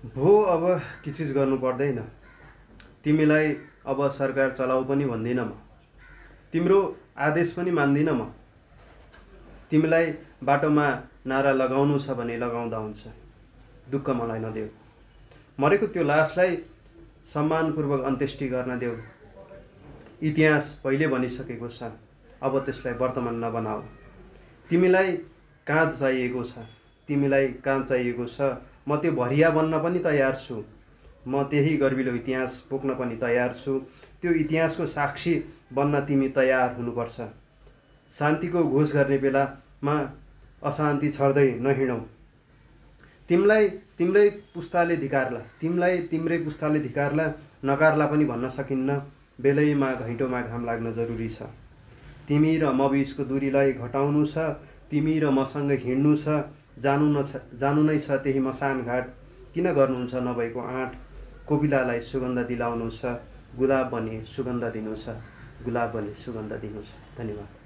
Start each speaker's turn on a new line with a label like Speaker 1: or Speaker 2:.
Speaker 1: भो अब के चिज गर्नु पर्दैन। तिमीलाई अब सरकार चलाऊ पनि भन्दिनँ म। तिम्रो आदेश पनि मान्दिनँ म। तिमीलाई बाटोमा नारा लगाउनु छ भने लगाउँदा हुन्छ। दुःख मलाई नदेऊ। मरेको त्यो लासलाई सम्मानपूर्वक अन्त्येष्टि गर्न देऊ। इतिहास पहिले भनिसकेको छ, अब त्यसलाई वर्तमान नबनाऊ। तिमीलाई काँध चाहिएको छ, तिमीलाई काँध चाहिएको छ। म त्यो भरिया बन्न पनि तयार छु। म त्यही गर्विलो इतिहास बोक्न पनि तयार छु। त्यो इतिहासको साक्षी बन्न तिमी तयार हुनुपर्छ। शान्तिको घोष गर्ने बेलामा अशान्ति छर्दै नहिँडौ। तिमीलाई तिम्रै पुस्ताले धिकारला, तिमीलाई तिम्रै पुस्ताले धिकारला, नकारला पनि भन्न सकिन्न। बेलैमा घैँटोमा घाम लाग्न जरुरी छ। तिमी र म बिचको दूरीलाई घटाउनु छ। तिमी र मसँग हिँड्नु छ। जानु नै छ त्यही मसान घाट। किन गर्नुहुन्छ नभएको आँट? कोपिलालाई सुगन्ध दिलाउनु छ। गुलाब बनी सुगन्ध दिनु छ। गुलाब बनी सुगन्ध दिनु छ। धन्यवाद।